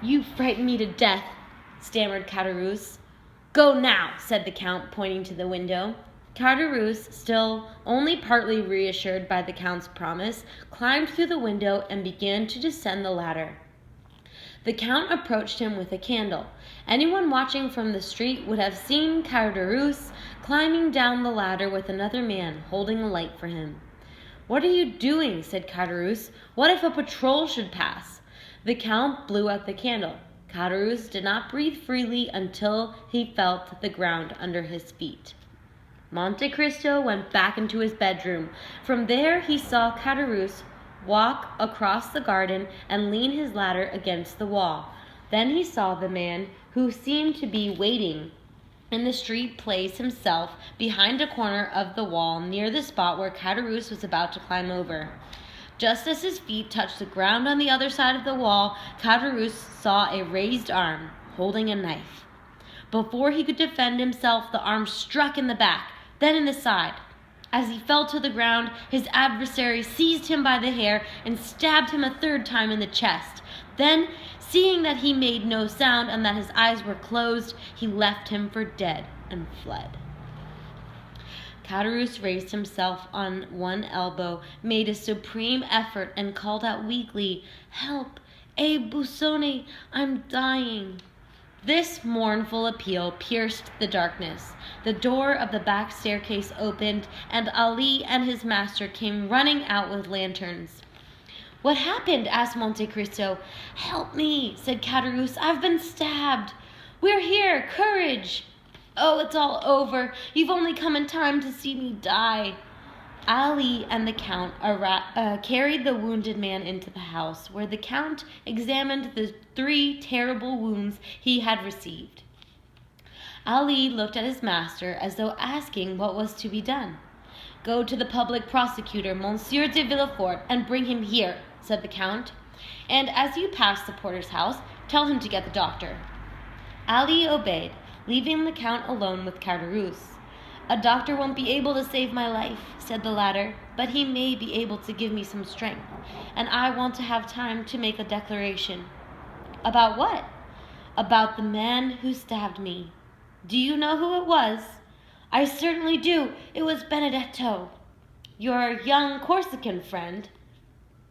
"You frighten me to death," stammered Caderousse. "Go now," said the Count, pointing to the window. Caderousse, still only partly reassured by the Count's promise, climbed through the window and began to descend the ladder. The Count approached him with a candle. Anyone watching from the street would have seen Caderousse climbing down the ladder with another man holding a light for him. "What are you doing?" said Caderousse. "What if a patrol should pass?" The Count blew out the candle. Caderousse did not breathe freely until he felt the ground under his feet. Monte Cristo went back into his bedroom. From there he saw Caderousse walk across the garden and lean his ladder against the wall. Then he saw the man who seemed to be waiting in the street place himself behind a corner of the wall near the spot where Caderousse was about to climb over. Just as his feet touched the ground on the other side of the wall, Caderousse saw a raised arm holding a knife. Before he could defend himself, the arm struck in the back, then in the side. As he fell to the ground, his adversary seized him by the hair and stabbed him a third time in the chest. Then, seeing that he made no sound and that his eyes were closed, he left him for dead and fled. Caderousse raised himself on one elbow, made a supreme effort, and called out weakly, "Help! Busoni! I'm dying!" This mournful appeal pierced the darkness. The door of the back staircase opened, and Ali and his master came running out with lanterns. "What happened?" asked Monte Cristo. "Help me," said Caderousse. "I've been stabbed." "We're here. Courage!" "Oh, it's all over. You've only come in time to see me die." Ali and the Count carried the wounded man into the house, where the Count examined the 3 terrible wounds he had received. Ali looked at his master as though asking what was to be done. "Go to the public prosecutor, Monsieur de Villefort, and bring him here," said the Count. "And as you pass the porter's house, tell him to get the doctor." Ali obeyed, leaving the Count alone with Caderousse. "A doctor won't be able to save my life," said the latter, "but he may be able to give me some strength, and I want to have time to make a declaration." "About what?" "About the man who stabbed me." "Do you know who it was?" "I certainly do. It was Benedetto." "Your young Corsican friend?"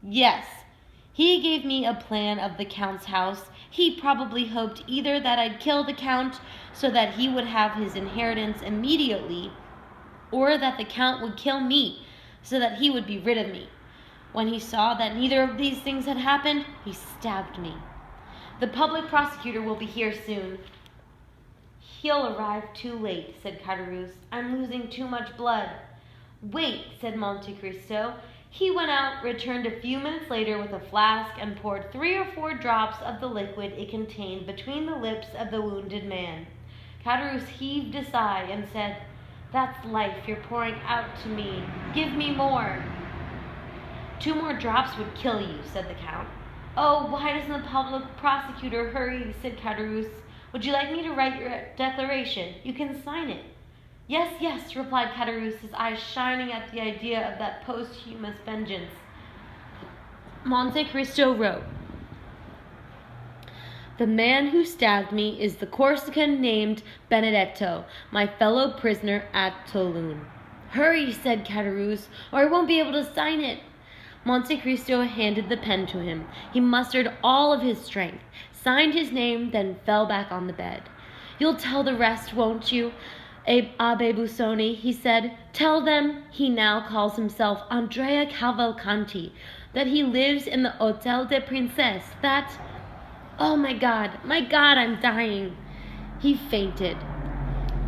"Yes. He gave me a plan of the Count's house. He probably hoped either that I'd kill the Count so that he would have his inheritance immediately, or that the Count would kill me so that he would be rid of me. When he saw that neither of these things had happened, he stabbed me. The public prosecutor will be here soon." "He'll arrive too late," said Caderousse. "I'm losing too much blood." "Wait," said Monte Cristo. He went out, returned a few minutes later with a flask, and poured 3 or 4 drops of the liquid it contained between the lips of the wounded man. Caderousse heaved a sigh and said, "That's life you're pouring out to me. Give me more." "2 more drops would kill you," said the Count. "Oh, why doesn't the public prosecutor hurry?" said Caderousse. "Would you like me to write your declaration? You can sign it." "Yes, yes," replied Caderousse, his eyes shining at the idea of that posthumous vengeance. Monte Cristo wrote, "The man who stabbed me is the Corsican named Benedetto, my fellow prisoner at Toulon." "Hurry," said Caderousse, "or I won't be able to sign it." Monte Cristo handed the pen to him. He mustered all of his strength, signed his name, then fell back on the bed. "You'll tell the rest, won't you, Abbe Busoni?" he said. "Tell them he now calls himself Andrea Cavalcanti, that he lives in the Hôtel des Princesses, that... Oh, my God, I'm dying." He fainted.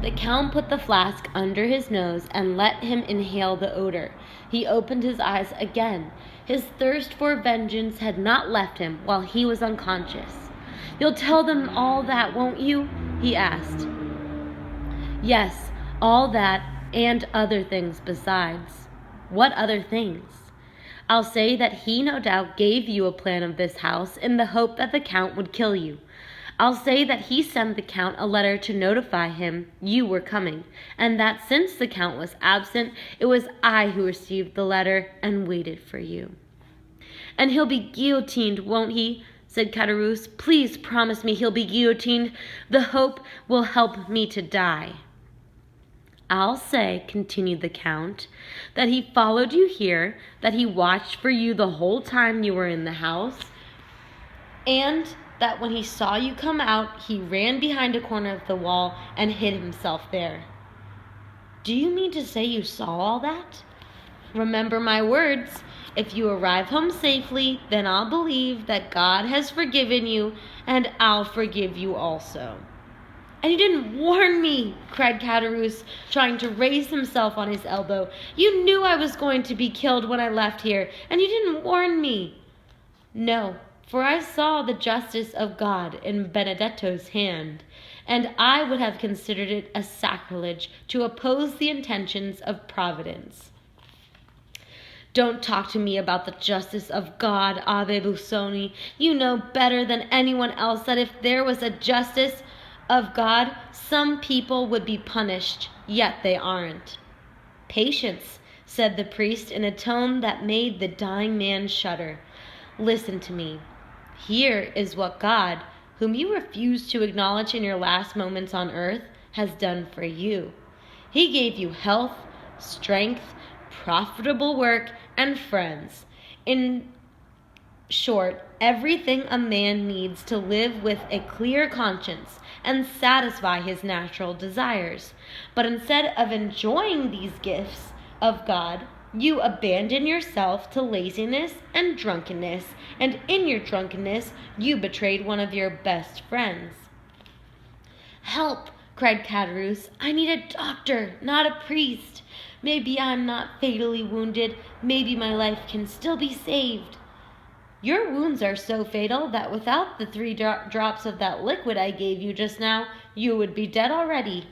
The Count put the flask under his nose and let him inhale the odor. He opened his eyes again. His thirst for vengeance had not left him while he was unconscious. "You'll tell them all that, won't you?" he asked. "Yes, all that and other things besides." "What other things?" "I'll say that he no doubt gave you a plan of this house in the hope that the Count would kill you. I'll say that he sent the Count a letter to notify him you were coming, and that since the Count was absent, it was I who received the letter and waited for you." "And he'll be guillotined, won't he?" said Caderousse. "Please promise me he'll be guillotined. The hope will help me to die." "I'll say," continued the Count, "that he followed you here, that he watched for you the whole time you were in the house, and that when he saw you come out, he ran behind a corner of the wall and hid himself there." "Do you mean to say you saw all that?" "Remember my words. If you arrive home safely, then I'll believe that God has forgiven you, and I'll forgive you also." "And you didn't warn me!" cried Caderousse, trying to raise himself on his elbow. "You knew I was going to be killed when I left here, and you didn't warn me." "No, for I saw the justice of God in Benedetto's hand, and I would have considered it a sacrilege to oppose the intentions of Providence." "Don't talk to me about the justice of God, Abbe Busoni. You know better than anyone else that if there was a justice of God, some people would be punished, yet they aren't." "Patience," said the priest in a tone that made the dying man shudder. "Listen to me. Here is what God, whom you refused to acknowledge in your last moments on earth, has done for you. He gave you health, strength, profitable work, and friends. In short, everything a man needs to live with a clear conscience and satisfy his natural desires. But instead of enjoying these gifts of God, you abandon yourself to laziness and drunkenness, and in your drunkenness you betrayed one of your best friends." "Help!" cried Caderousse. "I need a doctor, not a priest. Maybe I'm not fatally wounded. Maybe my life can still be saved." "Your wounds are so fatal that without the 3 drops of that liquid I gave you just now, you would be dead already."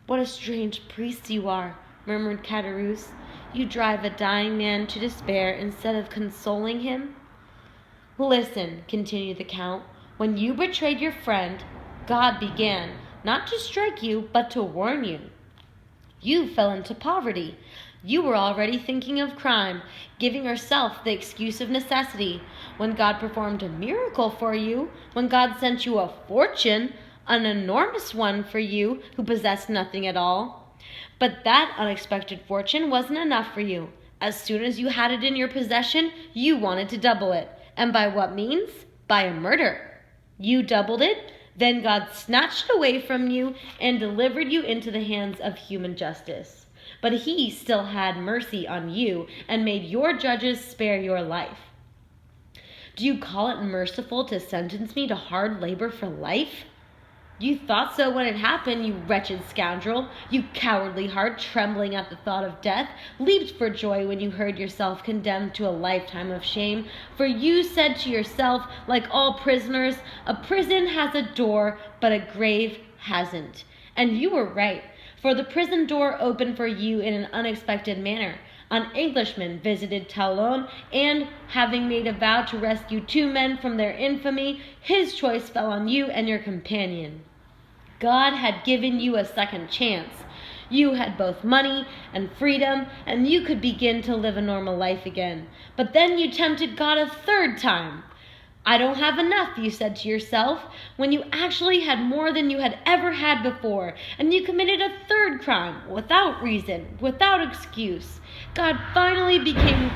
"What a strange priest you are," murmured Caderousse. "You drive a dying man to despair instead of consoling him." "Listen," continued the Count. "When you betrayed your friend, God began, not to strike you, but to warn you. You fell into poverty. You were already thinking of crime, giving yourself the excuse of necessity. When God performed a miracle for you, when God sent you a fortune, an enormous one for you who possessed nothing at all. But that unexpected fortune wasn't enough for you. As soon as you had it in your possession, you wanted to double it. And by what means? By a murder. You doubled it, then God snatched it away from you and delivered you into the hands of human justice. But he still had mercy on you and made your judges spare your life. Do you call it merciful to sentence me to hard labor for life? You thought so when it happened, you wretched scoundrel. You cowardly heart, trembling at the thought of death, leaped for joy when you heard yourself condemned to a lifetime of shame. For you said to yourself, like all prisoners, a prison has a door, but a grave hasn't. And you were right, for the prison door opened for you in an unexpected manner. An Englishman visited Toulon, and, having made a vow to rescue 2 men from their infamy, his choice fell on you and your companion. God had given you a second chance. You had both money and freedom, and you could begin to live a normal life again. But then you tempted God a 3rd time. I don't have enough, you said to yourself, when you actually had more than you had ever had before, and you committed a 3rd crime, without reason, without excuse. God finally became...